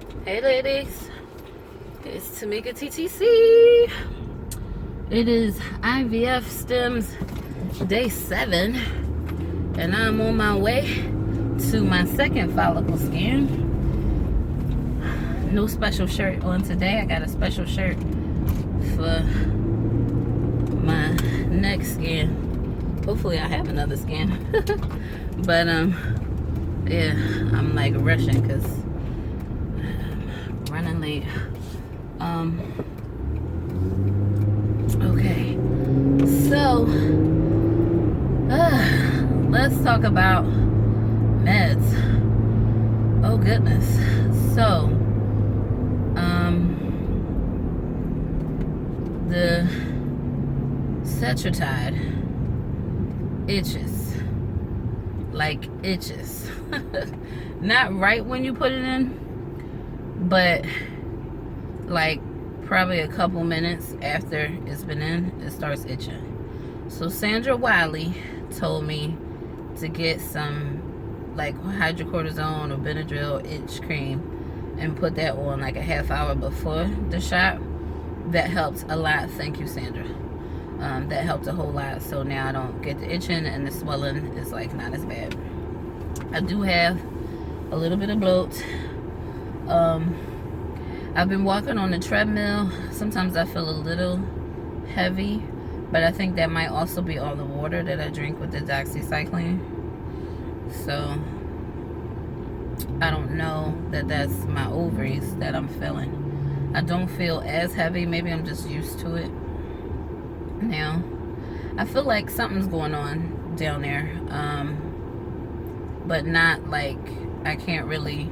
Hey ladies, it's Tamika TTC. It is IVF Stims day 7, and I'm on my way to my second follicle scan. No special shirt on today. I got a special shirt for my next scan. Hopefully I have another scan. But yeah, I'm like rushing because running late. Okay, so let's talk about meds. Oh goodness. So the Cetrotide itches, like itches. Not right when you put it in, but like probably a couple minutes after it's been in, it starts itching. So Sandra Wiley told me to get some like hydrocortisone or Benadryl itch cream and put that on like a half hour before the shot. That helped a lot. Thank you, Sandra. That helped a whole lot. So now I don't get the itching and the swelling is like not as bad. I do have a little bit of bloat. I've been walking on the treadmill. Sometimes I feel a little heavy, but I think that might also be all the water that I drink with the doxycycline. So I don't know that that's my ovaries that I'm feeling. I don't feel as heavy. Maybe I'm just used to it now. I feel like something's going on down there, but not like I can't really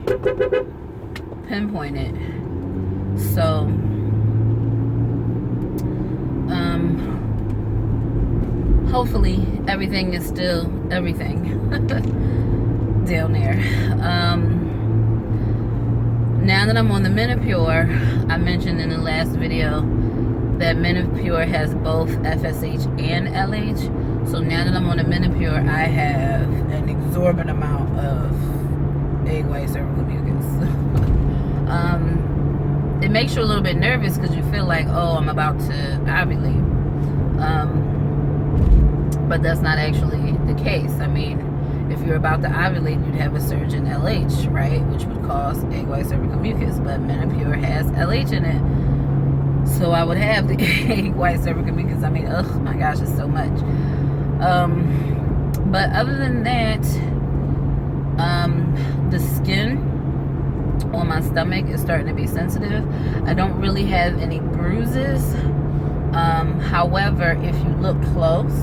pinpoint it. So hopefully everything is still everything down there. Now that I'm on the Menopure, I mentioned in the last video that Menopure has both FSH and LH. So now that I'm on the Menopure, I have an exorbitant amount of egg white cervical mucus. It makes you a little bit nervous because you feel like, oh, I'm about to ovulate. But that's not actually the case. I mean, if you're about to ovulate, you'd have a surge in LH, right? Which would cause egg white cervical mucus. But Menopure has LH in it. So I would have the egg white cervical mucus. I mean, oh my gosh, it's so much. But other than that, the skin on my stomach is starting to be sensitive. I don't really have any bruises. However, if you look close,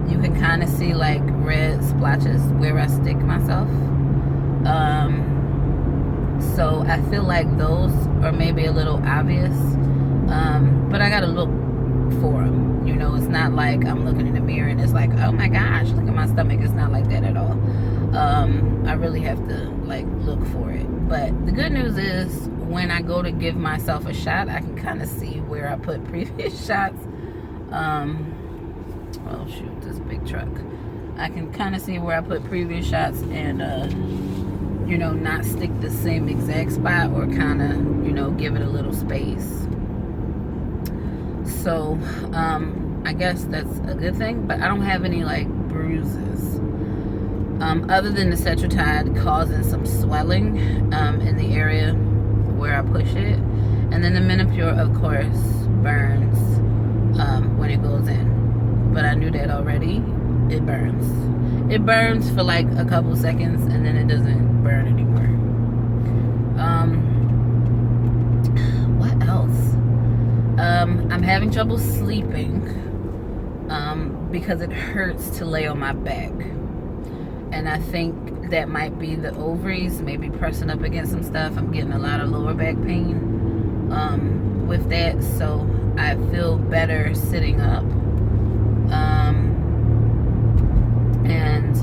you can kind of see like red splotches where I stick myself. So I feel like those are maybe a little obvious. But I gotta look for them. You know, it's not like I'm looking in the mirror and it's like, oh my gosh, look at my stomach. It's not like that at all. I really have to like look for it. But the good news is when I go to give myself a shot, I can kind of see where I put previous shots. Oh shoot, this big truck. I can kind of see where I put previous shots and you know, not stick the same exact spot or kind of, you know, give it a little space. So I guess that's a good thing, but I don't have any like bruises other than the Cetrotide causing some swelling in the area where I push it, and then the Menopure of course burns when it goes in. But I knew that already. It burns. It burns for like a couple seconds and then it doesn't burn anymore. What else? I'm having trouble sleeping because it hurts to lay on my back. And I think that might be the ovaries, maybe pressing up against some stuff. I'm getting a lot of lower back pain with that. So I feel better sitting up. And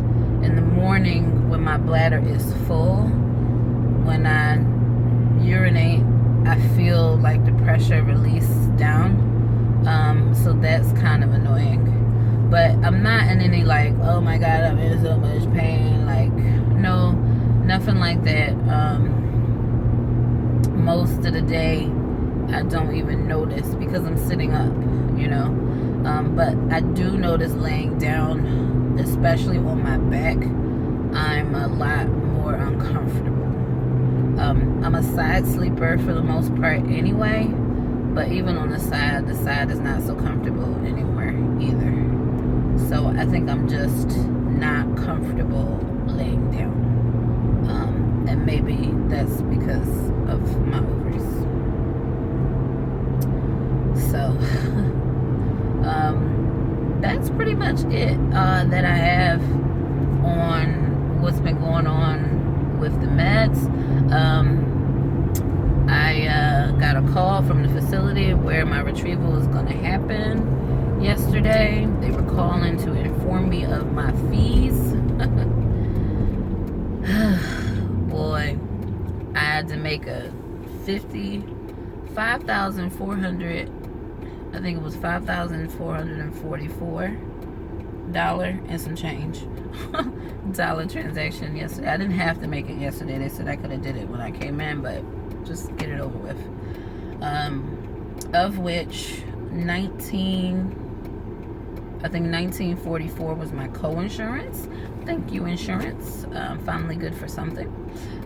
in the morning when my bladder is full, when I urinate, I feel like the pressure release down. So that's kind of annoying. But I'm not in any like, oh my god, I'm in so much pain. Like, no, nothing like that. most of the day I don't even notice because I'm sitting up, you know. But I do notice laying down, especially on my back, I'm a lot more uncomfortable. I'm a side sleeper for the most part anyway, but even on the side is not so comfortable anymore either. So I think I'm just not comfortable laying down. And maybe that's because of my ovaries. So that's pretty much it that I have on what's been going on with the meds. I got a call from the facility where my retrieval was going to happen yesterday. They were calling to inform me of my fees. Boy, I had to make a $5,400, I think it was $5,444 and some change dollar transaction yesterday. I didn't have to make it yesterday. They said I could have did it when I came in, but just get it over with. Of which 1944 was my co-insurance. Thank you, insurance. Finally good for something.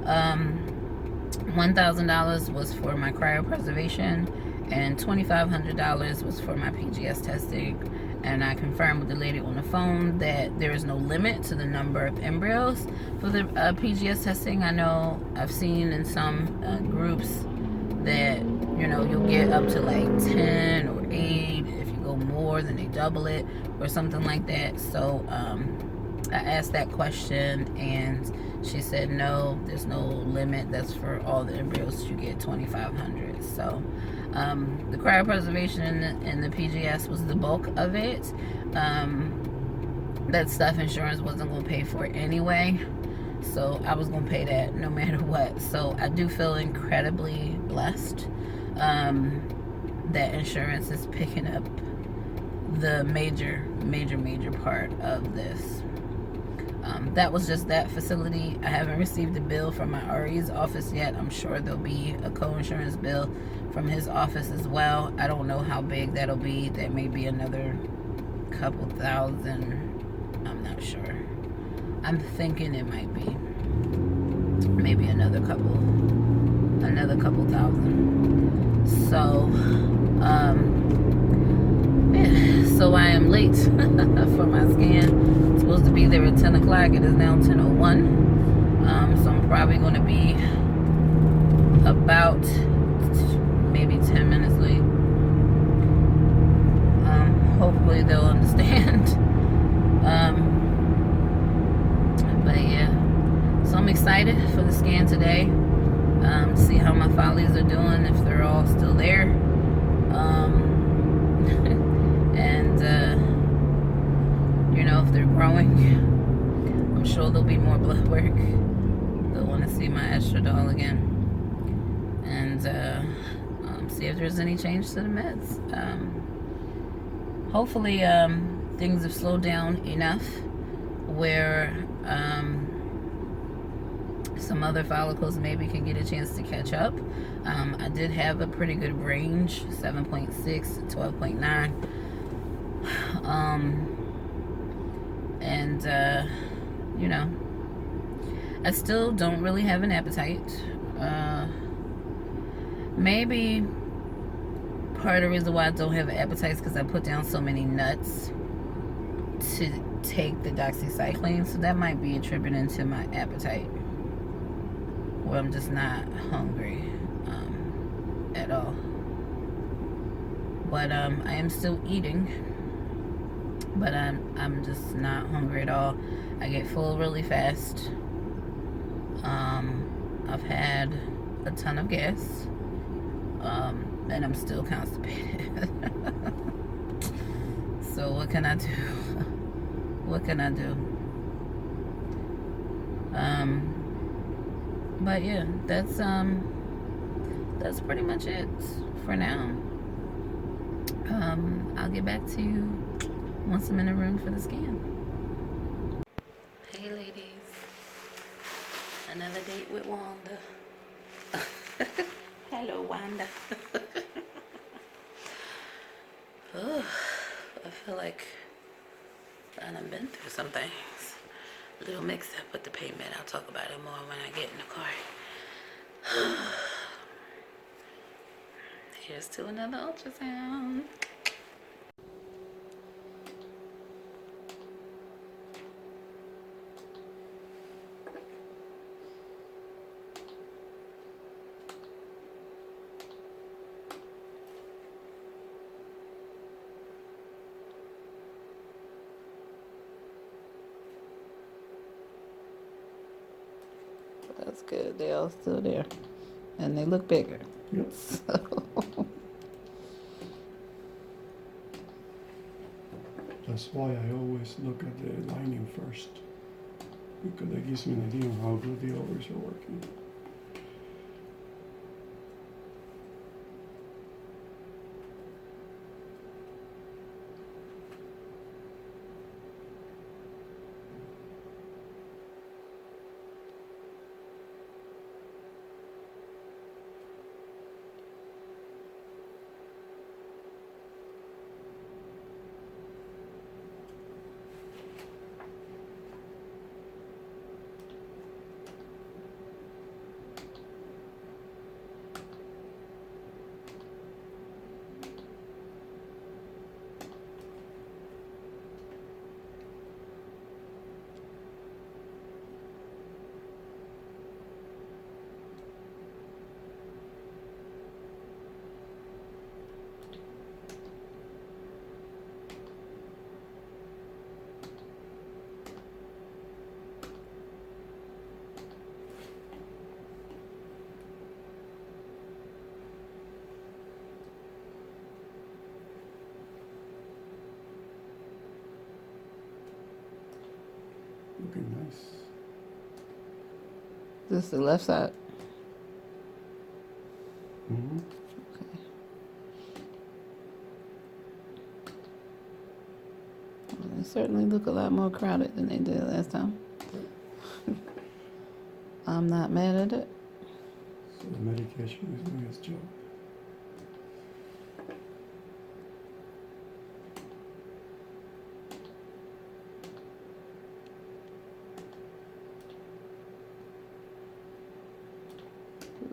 $1,000 was for my cryopreservation, and $2,500 was for my PGS testing. And I confirmed with the lady on the phone that there is no limit to the number of embryos for the PGS testing. I know I've seen in some groups that, you know, you'll get up to like 10 or 8. If you go more, then they double it or something like that. So I asked that question, and she said no, there's no limit. That's for all the embryos. You get 2,500. So the cryopreservation and the PGS was the bulk of it. That stuff insurance wasn't going to pay for it anyway, so I was going to pay that no matter what. So I do feel incredibly blessed that insurance is picking up the major part of this. That was just that facility. I haven't received a bill from my RE's office yet. I'm sure there'll be a co-insurance bill from his office as well. I don't know how big that'll be. That may be another couple thousand. I'm not sure. I'm thinking it might be maybe another couple thousand. So so I am late for my scan. It's supposed to be there at 10 o'clock. It is now 10:01. So I'm probably going to be about maybe 10 minutes late. Hopefully they'll understand. But yeah, so I'm excited for the scan today. See how my follies are doing, if they're all still there. And you know, if they're growing, I'm sure there'll be more blood work. They'll want to see my estradiol again, and see if there's any change to the meds. Hopefully things have slowed down enough where some other follicles maybe can get a chance to catch up. I did have a pretty good range, 7.6 to 12.9. And you know, I still don't really have an appetite. Maybe part of the reason why I don't have an appetite is because I put down so many nuts to take the doxycycline, so that might be attributing to my appetite, where I'm just not hungry at all. But I am still eating, but I'm just not hungry at all. I get full really fast. I've had a ton of gas, and I'm still constipated. So what can I do? What can I do? But yeah, that's pretty much it for now. I'll get back to you once I'm in the room for the scan. Hey ladies, another date with Wanda. Hello, Wanda. Oh, I feel like I done been through some things. A little mixed up with the payment. I'll talk about it more when I get in the car. Here's to another ultrasound. That's good. They're all still there. And they look bigger. Yep. So. That's why I always look at the lining first, because that gives me an idea of how good the ovaries are working. Looking nice. This is the left side. Mm-hmm. Okay. Well, they certainly look a lot more crowded than they did last time. I'm not mad at it. So the medication is doing its job.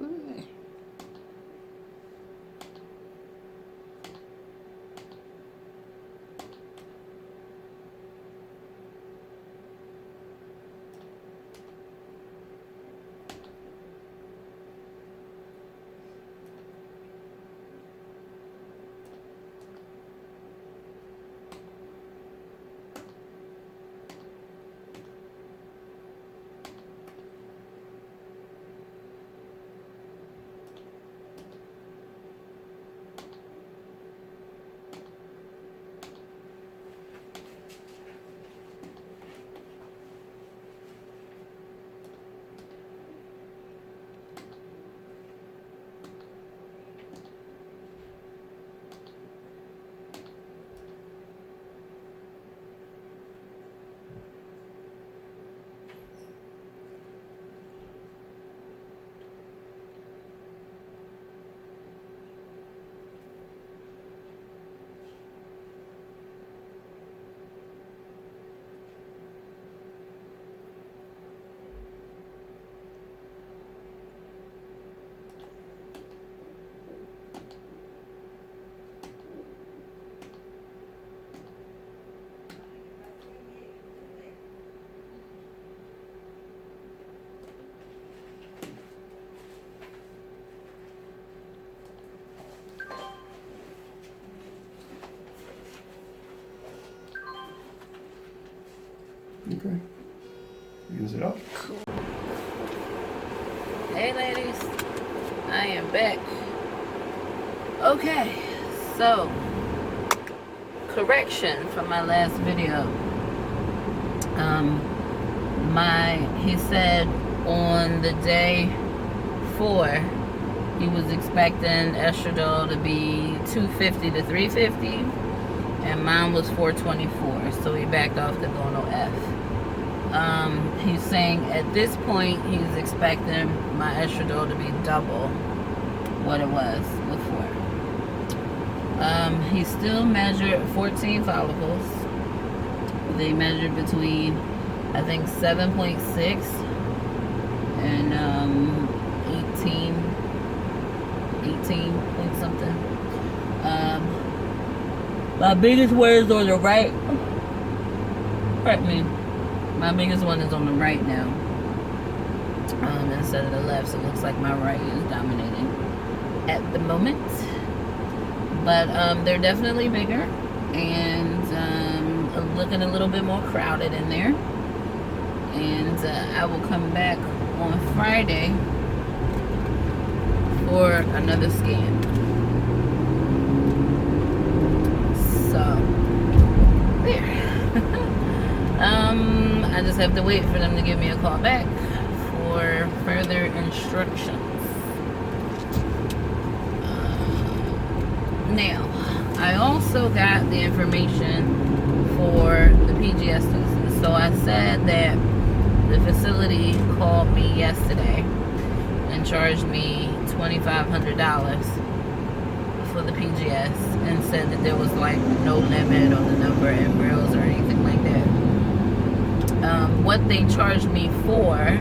Ooh. Okay. Use it up. Cool. Hey ladies, I am back. Okay, so correction from my last video. He said on the day 4 he was expecting estradiol to be 250 to 350, and mine was 424, so he backed off the Gono F. He's saying at this point he's expecting my estradiol to be double. what it was before. He still measured 14 follicles. They measured between, I think, 7.6 and 18 point something. My biggest one is on the right. Pardon me. My biggest one is on the right now, instead of the left. So it looks like my right is dominating at the moment. But they're definitely bigger and looking a little bit more crowded in there. And I will come back on Friday for another scan. So there. I just have to wait for them to give me a call back for further instructions. Now, I also got the information for the PGS thesis. So I said that the facility called me yesterday and charged me $2,500 for the PGS and said that there was like no limit on the number of embryos or anything like that. What they charged me for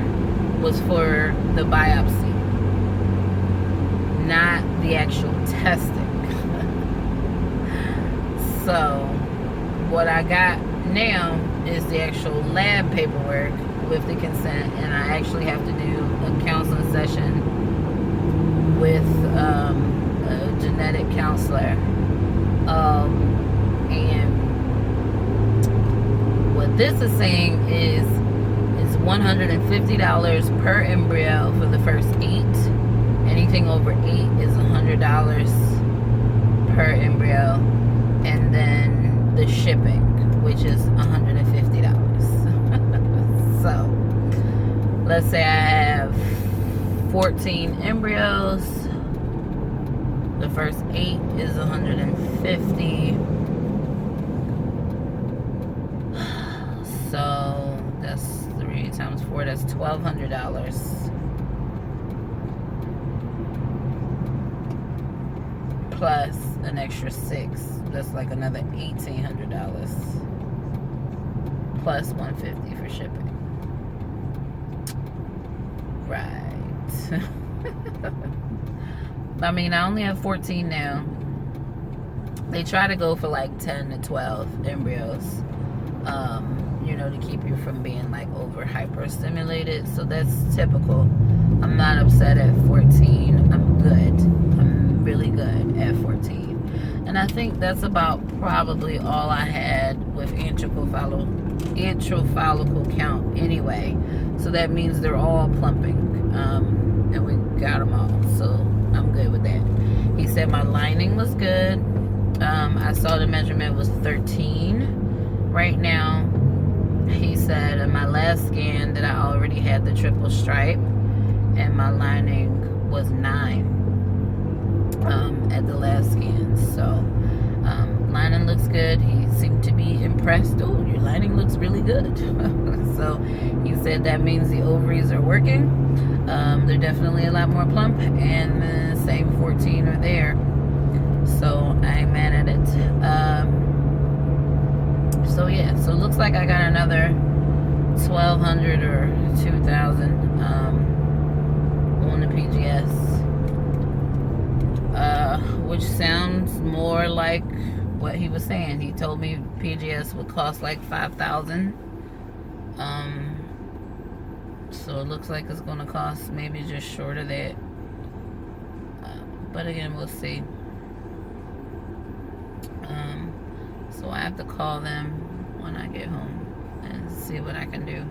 was for the biopsy, not the actual testing. So what I got now is the actual lab paperwork with the consent, and I actually have to do a counseling session with a genetic counselor. And what this is saying is $150 per embryo for the first 8. Anything over 8 is $100 per embryo, and then the shipping, which is $150. So let's say I have 14 embryos. The first 8 is $150. So that's 3 times 4. That's $1,200. Plus an extra 6. That's like another $1,800. Plus $150 for shipping. Right. I mean, I only have 14 now. They try to go for like 10 to 12 embryos, to keep you from being like over hyper-stimulated. So that's typical. I'm not upset at 14. I'm good. I'm really good at 14. And I think that's about probably all I had with antral follicle count anyway. So that means they're all plumping. And we got them all. So I'm good with that. He said my lining was good. I saw the measurement was 13 right now. He said in my last scan that I already had the triple stripe, and my lining was 9 at the last scan. So lining looks good. He seemed to be impressed. Oh, your lining looks really good. So he said that means the ovaries are working. They're definitely a lot more plump, and the same 14 are there. So I ain't mad at it. So yeah, so it looks like I got another $1,200 or $2,000 on the PGS, which sounds more like what he was saying. He told me PGS would cost like $5,000. So it looks like it's gonna cost maybe just short of that. But again, we'll see. So I have to call them when I get home and see what I can do.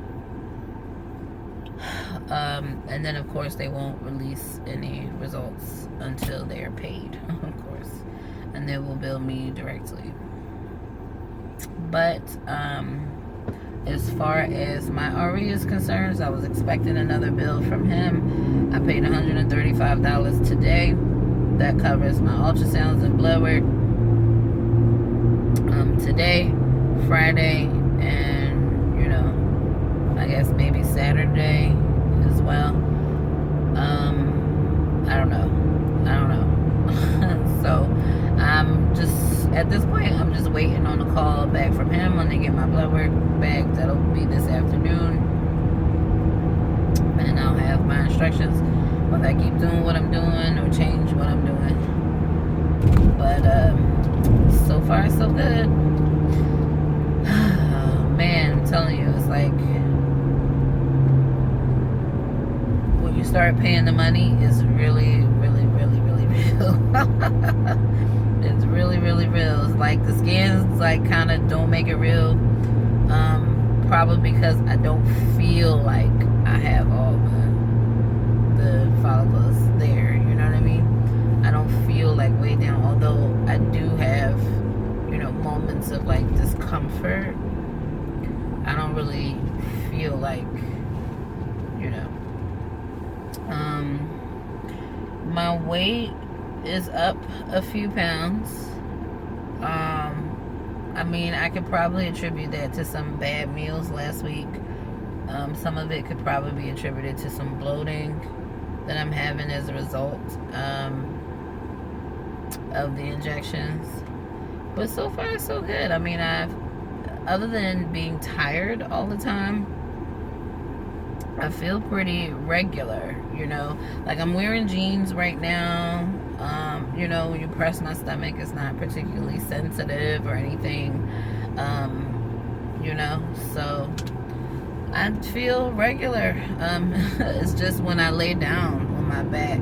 And then of course they won't release any results until they're paid, of course, and they will bill me directly. But as far as my RE is concerned, I was expecting another bill from him. I paid $135 today. That covers my ultrasounds and blood work. Today, Friday, and I guess maybe Saturday as well. I don't know. I don't know. So I'm just, at this point, I'm just waiting on a call back from him when they get my blood work back. That'll be this afternoon. And I'll have my instructions whether I keep doing what I'm doing or change what I'm doing. But so far so good. Man, I'm telling you, it's like when you start paying the money, it's really, really, really, really real. It's really, really real. It's like the scans like kind of don't make it real. Probably because I don't feel like I have all the follicles there. You know what I mean? I don't feel like way down. Although I do have, you know, moments of like discomfort. I don't really feel like, you know. My weight is up a few pounds. I mean, I could probably attribute that to some bad meals last week. Some of it could probably be attributed to some bloating that I'm having as a result of the injections. But so far, so good. I mean, other than being tired all the time, I feel pretty regular, you know. Like, I'm wearing jeans right now. You know, when you press my stomach, it's not particularly sensitive or anything. You know, so I feel regular. It's just when I lay down on my back,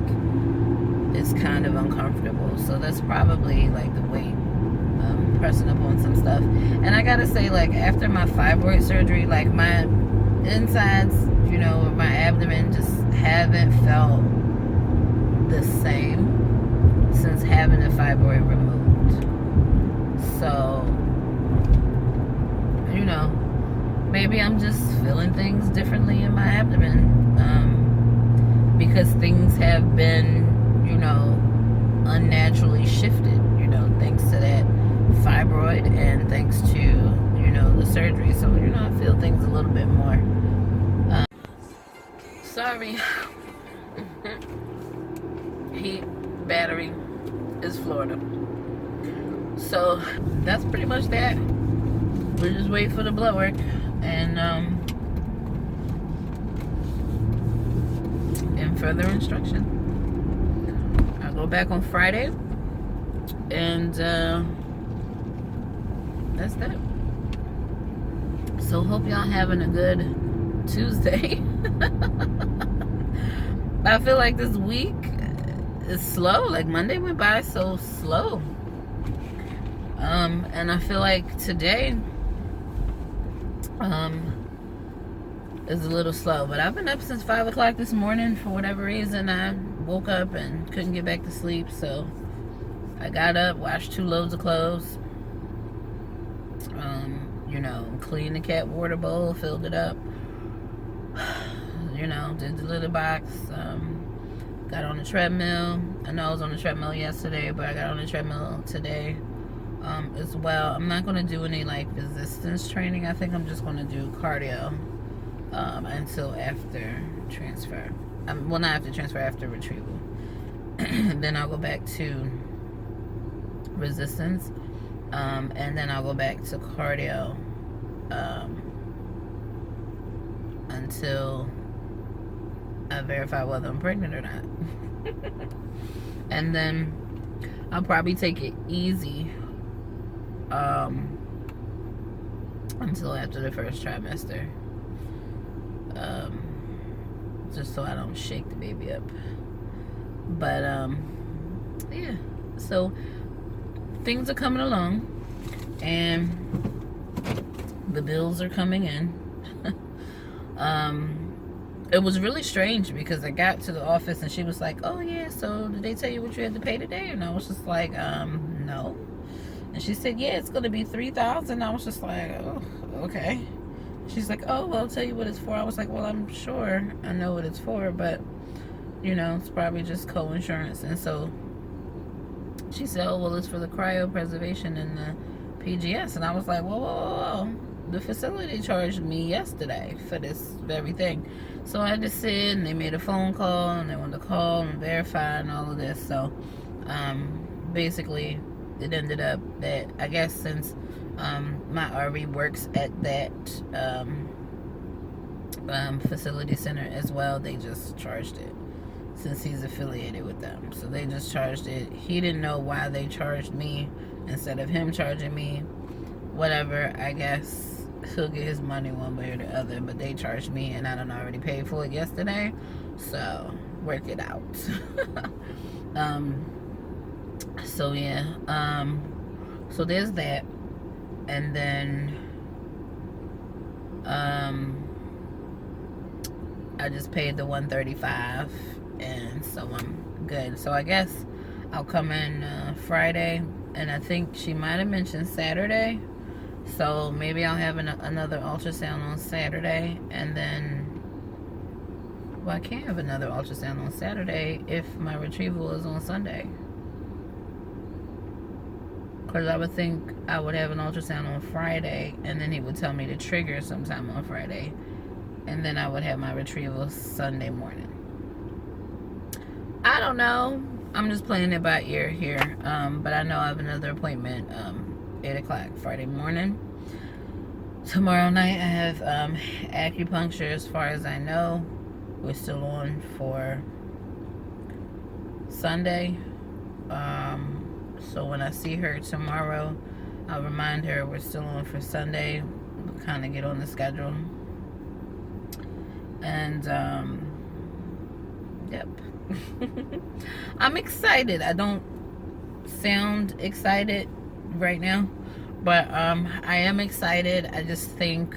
it's kind of uncomfortable. So that's probably like the weight pressing up on some stuff. And I gotta say, like, after my fibroid surgery, like, my insides, you know, my abdomen just haven't felt the same since having the fibroid removed. So, you know, maybe I'm just feeling things differently in my abdomen, because things have been, you know, unnaturally shifted, you know, thanks to that fibroid and thanks to, you know, the surgery. So, you know, I feel things a little bit more. Sorry. Heat, battery is Florida. So that's pretty much that. We'll just wait for the blood work and further instruction. I'll go back on Friday, and that's that. So hope y'all having a good Tuesday. I feel like this week is slow. Like, Monday went by so slow. And I feel like today is a little slow. But I've been up since 5 o'clock this morning. For whatever reason, I woke up and couldn't get back to sleep. So I got up, washed 2 loads of clothes. You know, cleaned the cat water bowl, filled it up. You know, did the litter box. Got on the treadmill. I know I was on the treadmill yesterday, but I got on the treadmill today as well. I'm not going to do any like resistance training. I think I'm just going to do cardio until after transfer. Well, not after transfer, after retrieval. Then I'll go back to resistance, and then I'll go back to cardio until I verify whether I'm pregnant or not. And then I'll probably take it easy until after the first trimester, just so I don't shake the baby up. But yeah, so things are coming along and the bills are coming in. It was really strange because I got to the office and she was like, oh yeah, so did they tell you what you had to pay today? And I was just like, no. And she said, yeah, it's gonna be $3,000. I was just like, oh, okay. She's like, oh, well, I'll tell you what it's for. I was like, well, I'm sure I know what it's for, but you know, it's probably just co-insurance. And so she said, oh, well, it's for the cryopreservation and the PGS. And I was like, whoa, whoa, whoa, whoa. the facility charged me yesterday for this very thing. So I just said, and they made a phone call, and they wanted to call and verify and all of this. So basically, it ended up that, I guess, since my RV works at that facility center as well, they just charged it since he's affiliated with them. So they just charged it. He didn't know why they charged me instead of him charging me. Whatever, I guess he'll get his money one way or the other, but they charged me and I done already paid for it yesterday, so work it out. So yeah, so there's that. And then I just paid the $135, and so I'm good. So I guess I'll come in Friday, and I think she might have mentioned Saturday, so maybe I'll have another ultrasound on Saturday. And then, well, I can't have another ultrasound on Saturday if my retrieval is on Sunday, because I would think I would have an ultrasound on Friday, and then he would tell me to trigger sometime on Friday, and then I would have my retrieval Sunday morning. I don't know. I'm just playing it by ear here. But I know I have another appointment 8 o'clock Friday morning. Tomorrow night I have acupuncture, as far as I know. We're still on for Sunday. So when I see her tomorrow, I'll remind her we're still on for Sunday. We'll kind of get on the schedule. And yep. I'm excited. I don't sound excited right now, but I am excited. I just think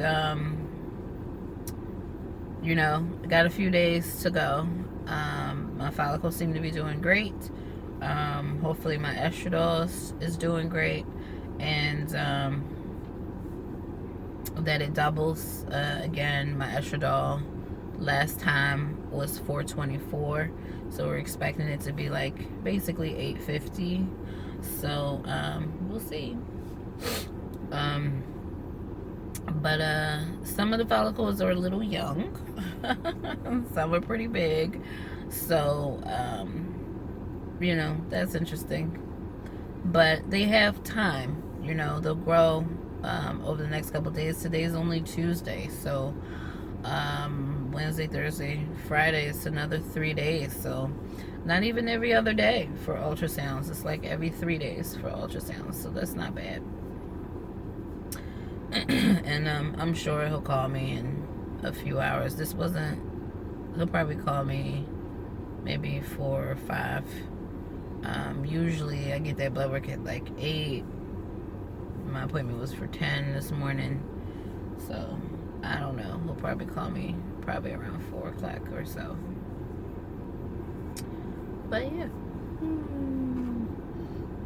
you know, got a few days to go. My follicles seem to be doing great. Hopefully my estradiol is doing great, and that it doubles again. My estradiol last time was 424, so we're expecting it to be like basically 850. So we'll see. But some of the follicles are a little young. Some are pretty big. So you know, that's interesting. But they have time. You know, they'll grow over the next couple of days. Today's only Tuesday, so Wednesday, Thursday, Friday, it's another 3 days. So not even every other day for ultrasounds. It's like every 3 days for ultrasounds. So that's not bad. And I'm sure he'll call me in a few hours. He'll probably call me maybe 4 or 5. Usually I get that blood work at like 8. My appointment was for 10 this morning. So I don't know. He'll probably call me probably around 4 o'clock or so. But yeah.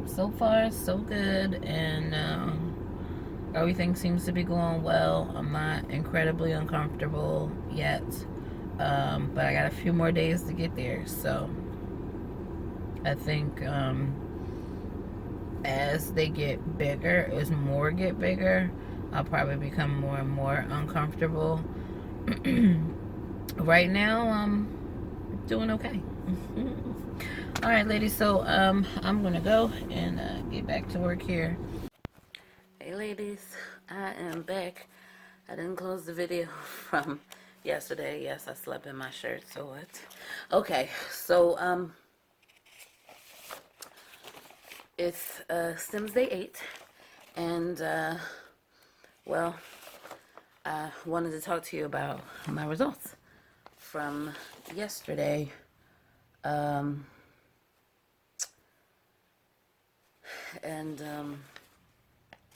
So far, so good. And everything seems to be going well. I'm not incredibly uncomfortable yet. But I got a few more days to get there. So I think as they get bigger, as more get bigger, I'll probably become more and more uncomfortable. Right now, I'm doing okay. All right, ladies, so I'm gonna go and get back to work here. Hey, ladies, I am back. I didn't close the video from yesterday. Yes, I slept in my shirt, so what? Okay, so it's Stims Day 8, and well, I wanted to talk to you about my results from yesterday. And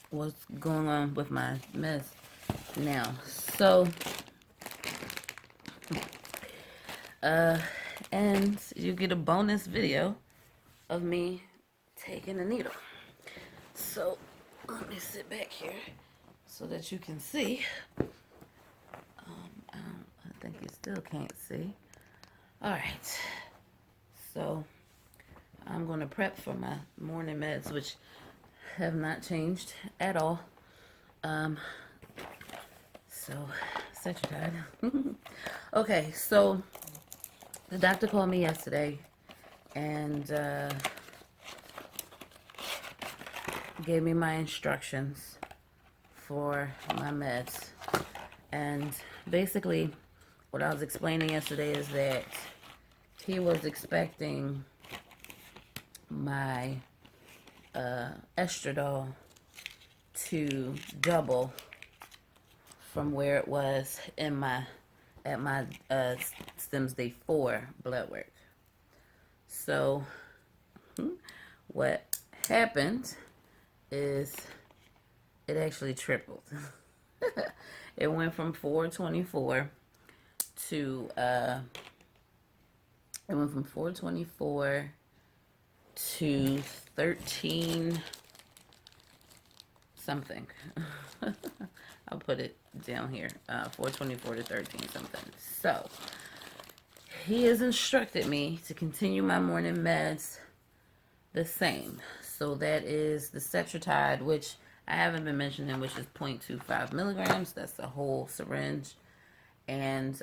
what's going on with my meds now. So and you get a bonus video of me taking a needle. So let me sit back here so that you can see. I think you still can't see. All right, so I'm going to prep for my morning meds, which have not changed at all. So, Cetrotide. Okay, so the doctor called me yesterday and gave me my instructions for my meds. And basically, what I was explaining yesterday is that he was expecting my estradiol to double from where it was in my Stims Day 4 blood work. So what happened is it actually tripled. It went from 424 to it went from 424 to 13 something. I'll put it down here. 424 to 13 something. So he has instructed me to continue my morning meds the same. So that is the Cetrotide, which I haven't been mentioning, which is 0.25 milligrams. That's the whole syringe. And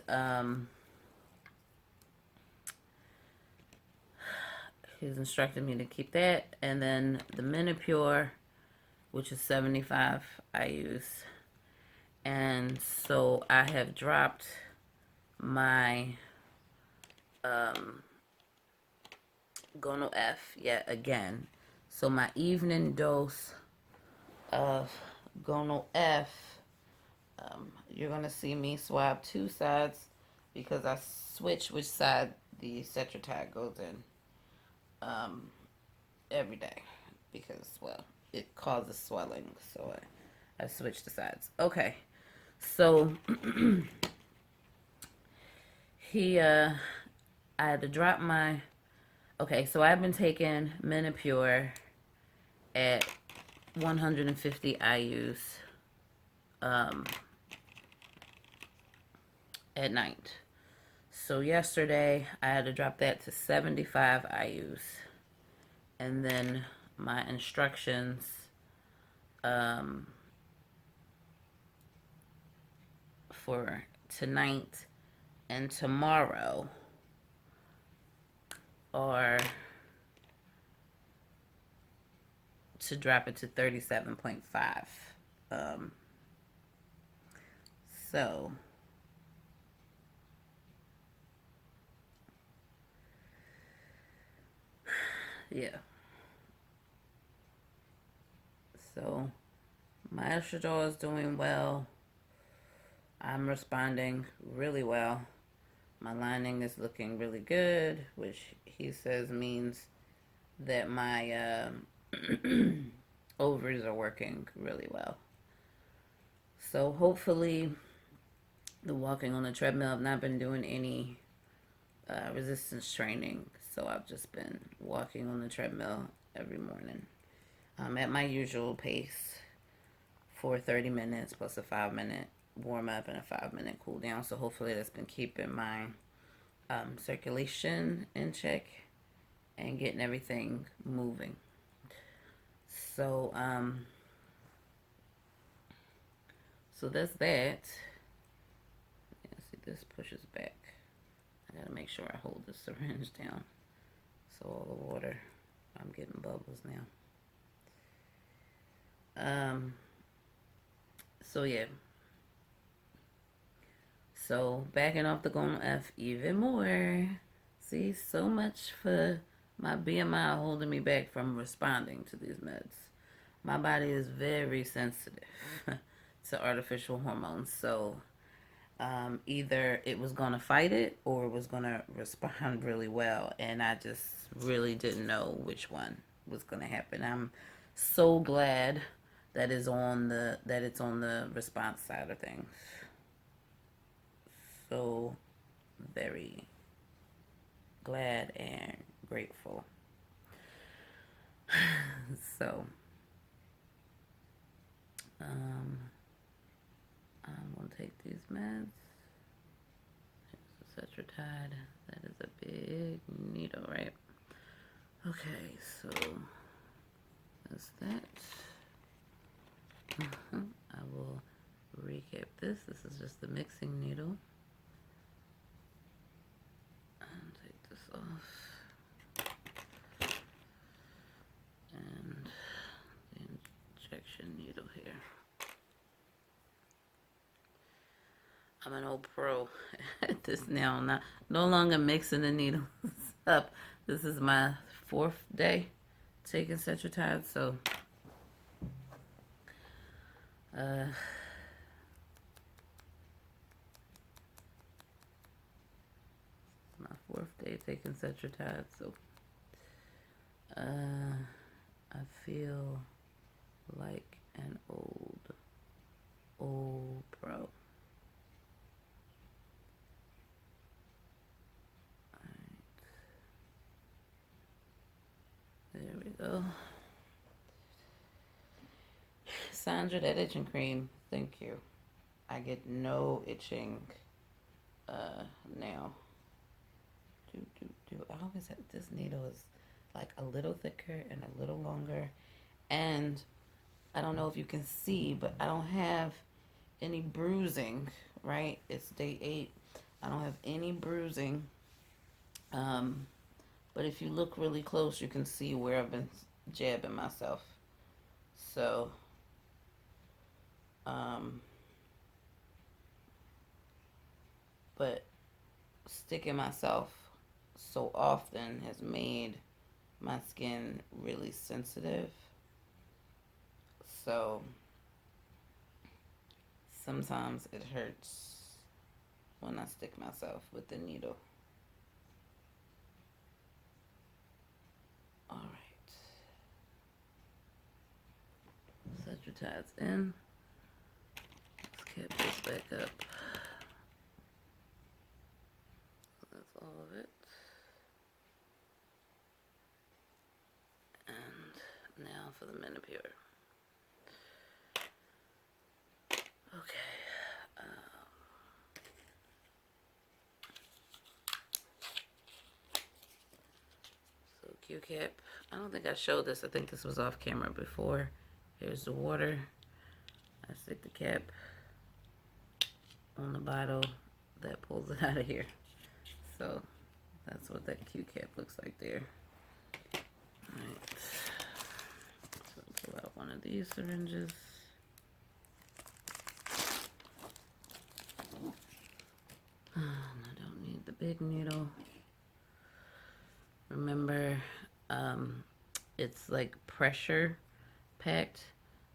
he's instructed me to keep that. And then the Minipure, which is 75 IUs. And so I have dropped my Gono F yet again. So my evening dose of Gono F, you're going to see me swab two sides because I switch which side the Cetrotide goes in every day because, well, it causes swelling. So I switch the sides. Okay. So I had to drop my, okay, so I've been taking Minipure at 150 IUs at night. So yesterday I had to drop that to 75 IUs. And then my instructions for tonight and tomorrow are to drop it to 37.5. So yeah. So my estradiol is doing well. I'm responding really well. My lining is looking really good, which he says means that my ovaries are working really well. So hopefully the walking on the treadmill, I've not been doing any resistance training. So I've just been walking on the treadmill every morning. I'm at my usual pace for 30 minutes plus a 5-minute warm up and a 5-minute cool down. So hopefully that's been keeping my circulation in check and getting everything moving. So so that's that. Yeah, see, this pushes back. I gotta make sure I hold the syringe down so all the water, I'm getting bubbles now. So yeah. So backing off the Gono F even more. See, so much for my BMI holding me back from responding to these meds. My body is very sensitive to artificial hormones. So either it was going to fight it or it was going to respond really well. And I just really didn't know which one was going to happen. I'm so glad that it's on the response side of things. So very glad and grateful. So I'm gonna take these meds. Here's the Cetrotide. That is a big needle, right? Okay, so that's that. I will recap this. This is just the mixing needle. And take this off. And the injection needle here. I'm an old pro at this now. I'm no longer mixing the needles up. This is my 4th day taking Cetrotide, so my 4th day taking Cetrotide, so I feel like an old pro. There we go. Sandra, that itching cream, thank you. I get no itching now. I always have, this needle is like a little thicker and a little longer. And I don't know if you can see, but I don't have any bruising, right? It's day 8. I don't have any bruising. But if you look really close, you can see where I've been jabbing myself. So, but sticking myself so often has made my skin really sensitive. So, sometimes it hurts when I stick myself with the needle. All right. Cetrotide's in. Let's cap this back up. That's all of it. And now for the Menopure. Okay. So Q-cap. I don't think I showed this. I think this was off camera before. Here's the water. I stick the cap on the bottle. That pulls it out of here. So that's what that Q-cap looks like there. Alright. So pull out one of these syringes. I don't need the big needle. Remember, it's like pressure packed.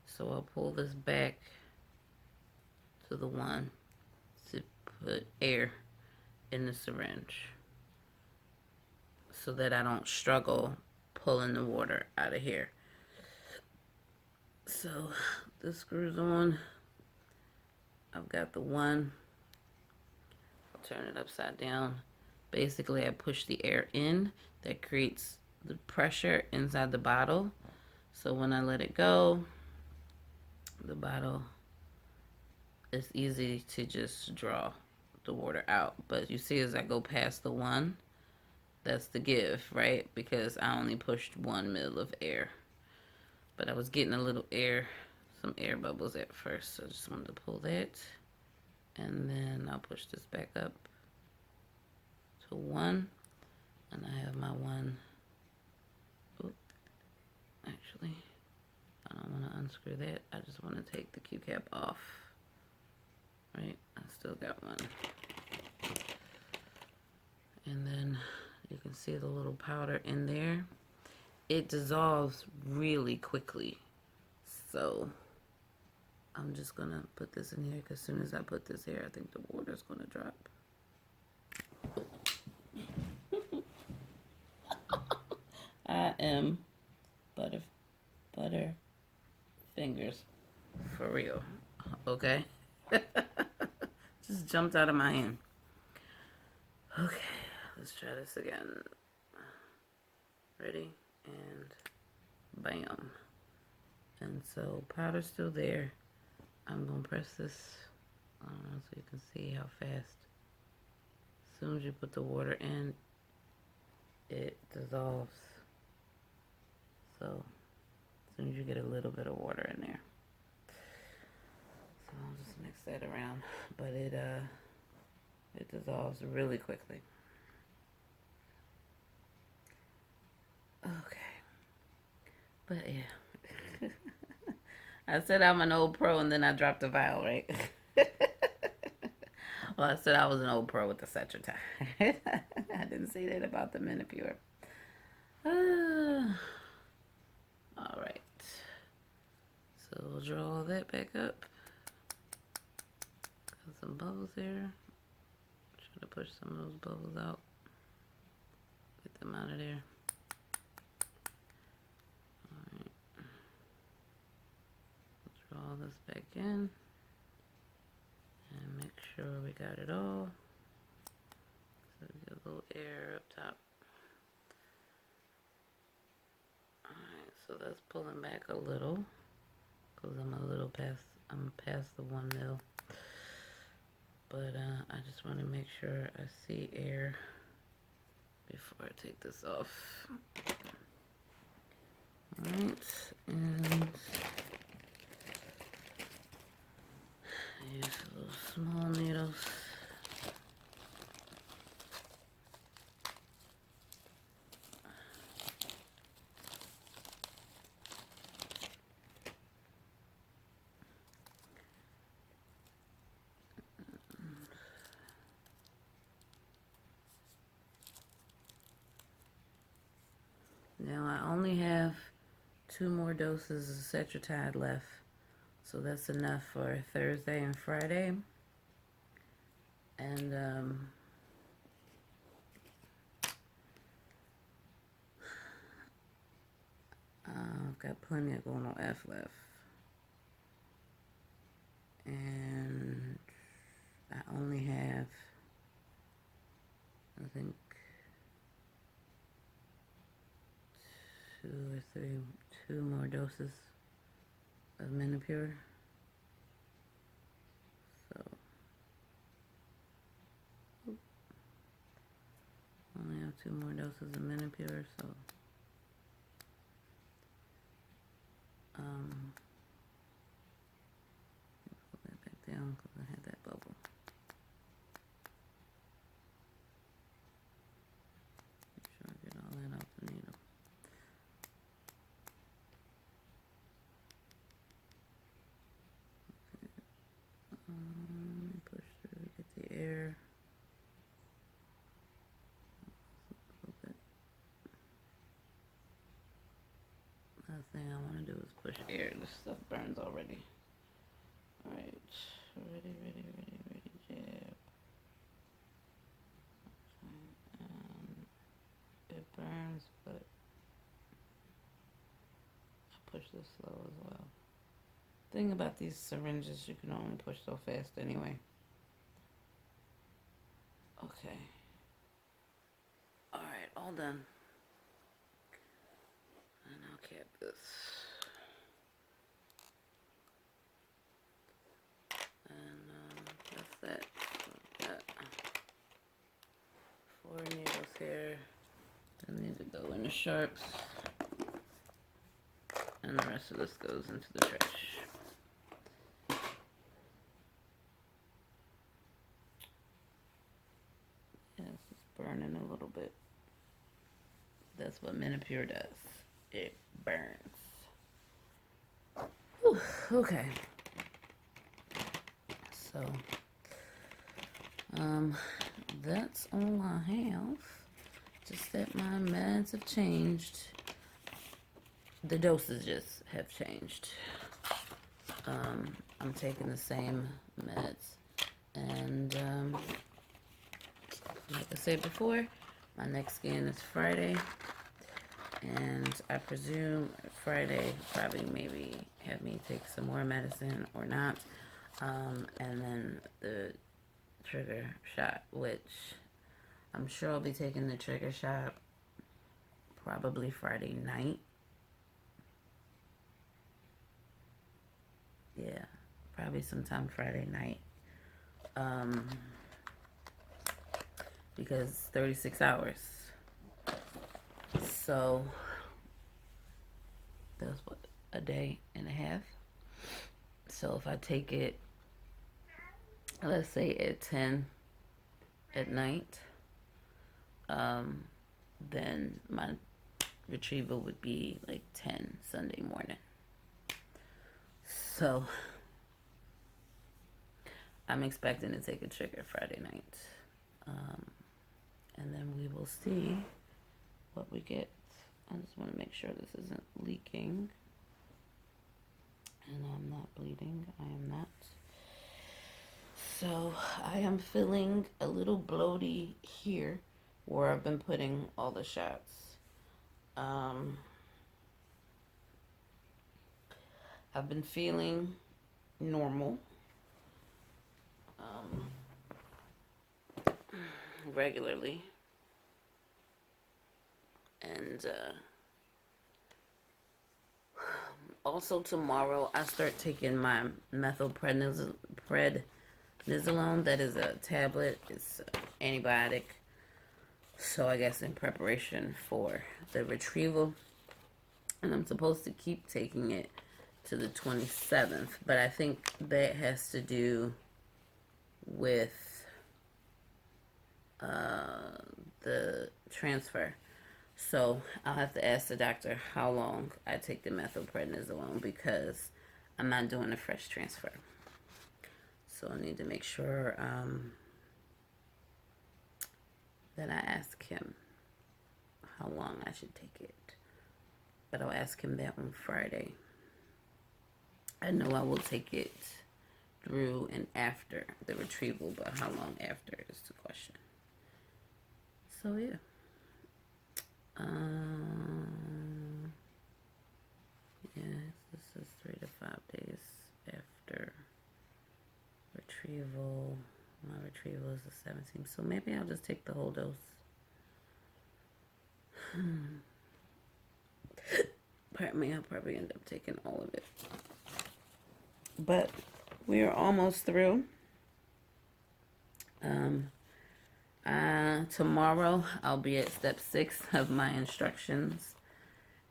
So I'll pull this back to the one to put air in the syringe so that I don't struggle pulling the water out of here. So this screws on. I've got the one. I'll turn it upside down. Basically, I push the air in. That creates the pressure inside the bottle. So when I let it go, the bottle is easy to just draw the water out. But you see as I go past the one, that's the give, right? Because I only pushed 1 ml of air. But I was getting a little air, some air bubbles at first. So I just wanted to pull that. And then I'll push this back up to 1. And I have my 1. Oop. Actually, I don't want to unscrew that. I just want to take the Q-cap off. Right? I still got 1. And then you can see the little powder in there. It dissolves really quickly. So I'm just going to put this in here because as soon as I put this here, I think the water's going to drop. I am butter fingers for real. Okay? Just jumped out of my hand. Okay, let's try this again. Ready? And bam. And so powder's still there. I'm gonna press this, I don't know, so you can see how fast. As soon as you put the water in, it dissolves. So as soon as you get a little bit of water in there. So I'll just mix that around, but it dissolves really quickly. Okay, but yeah, I said I'm an old pro, and then I dropped the vial, right? Well, I said I was an old pro with the Cetra. I didn't say that about the Menopur. All right, so we'll draw all that back up. Got some bubbles here. Try to push some of those bubbles out. Get them out of there. Alright. Draw this back in. And make sure we got it all. So we get a little air up top. Alright, so that's pulling back a little. Because I'm past the 1 mil. But I just want to make sure I see air before I take this off. Alright, and use little small needles. Now I only have 2 more doses of Cetra left, so that's enough for Thursday and Friday. And I've got plenty of going on F left, and I only have, I think, 2 more doses of Menopur. So only have 2 more doses of Menopur, so pull that back down because I had that bubble. Make sure I get all that out the needle. Push through, get the air. A little bit. Last thing I want to do is push air. This stuff burns already. Alright. Ready, jab. It burns, but I push this slow as well. Thing about these syringes, you can only push so fast anyway. Okay. Alright, all done. And I'll cap this. And that's that. So got 4 needles here. I need to go in the sharps. And the rest of this goes into the trash. Yes, it's burning a little bit. That's what Menopur does. It burns. Whew, okay. So, that's all I have. Just that my meds have changed. The dosages have changed. I'm taking the same meds. And, like I said before, my next scan is Friday. And I presume Friday probably maybe have me take some more medicine or not. And then the trigger shot, which I'm sure I'll be taking the trigger shot probably Friday night. Yeah, probably sometime Friday night. Because 36 hours. So that's what, a day and a half. So if I take it let's say at 10 at night, then my retrieval would be like 10 Sunday morning. So I'm expecting to take a trigger Friday night. And then we will see what we get. I just want to make sure this isn't leaking. And I'm not bleeding. I am not. So I am feeling a little bloaty here where I've been putting all the shots. I've been feeling normal. Regularly. And also tomorrow I start taking my methylprednisolone. That is a tablet. It's antibiotic. So I guess in preparation for the retrieval. And I'm supposed to keep taking it to the 27th. But I think that has to do with the transfer. So I'll have to ask the doctor how long I take the methylprednisolone because I'm not doing a fresh transfer. So I need to make sure that I ask him how long I should take it. But I'll ask him that on Friday. I know I will take it through and after the retrieval, but how long after is the question. So yeah. Yes, this is 3 to 5 days after retrieval. My retrieval is the 17th, so maybe I'll just take the whole dose. Pardon me, I'll probably end up taking all of it. But we are almost through. Tomorrow I'll be at step 6 of my instructions,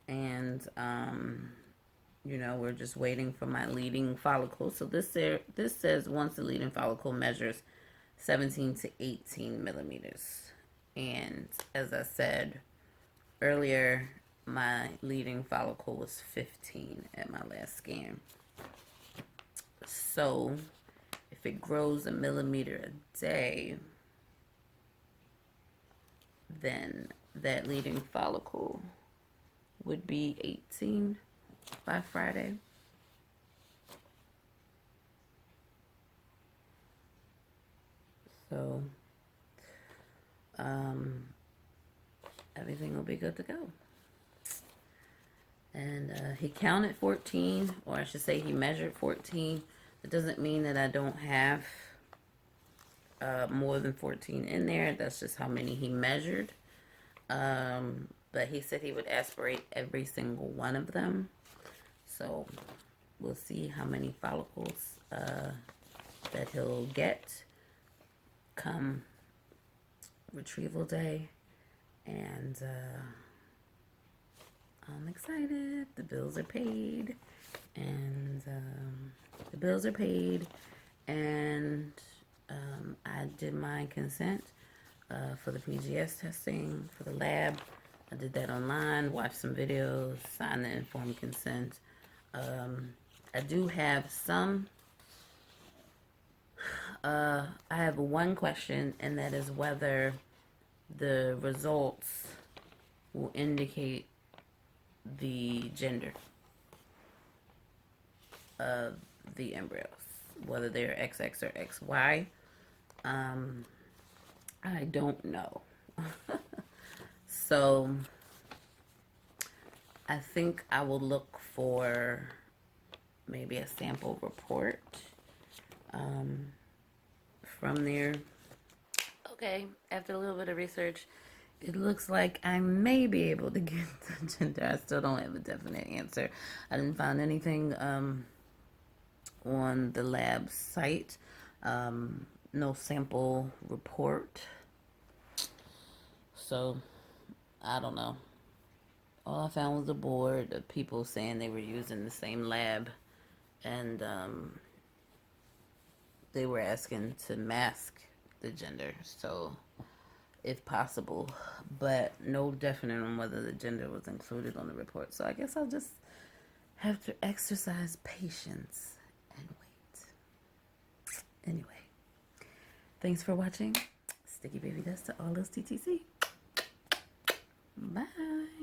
and we're just waiting for my leading follicle. So this says once the leading follicle measures 17 to 18 millimeters, and as I said earlier, my leading follicle was 15 at my last scan. So if it grows a millimeter a day, then that leading follicle would be 18 by Friday. So everything will be good to go. And he counted 14, or I should say he measured 14. It doesn't mean that I don't have more than 14 in there. That's just how many he measured. But he said he would aspirate every single one of them. So we'll see how many follicles that he'll get come retrieval day. And I'm excited. The bills are paid. And I did my consent for the PGS testing, for the lab. I did that online, watched some videos, signed the informed consent. I do have some, I have one question, and that is whether the results will indicate the gender of the embryos, whether they're XX or XY. I don't know. So I think I will look for maybe a sample report from there. Okay, after a little bit of research, it looks like I may be able to get the gender. I still don't have a definite answer. I didn't find anything on the lab site. No sample report. So, I don't know. All I found was a board of people saying they were using the same lab. And they were asking to mask the gender, so if possible, but no definite on whether the gender was included on the report. So I guess I'll just have to exercise patience and wait. Anyway, thanks for watching. Sticky baby dust to all those TTC. Bye.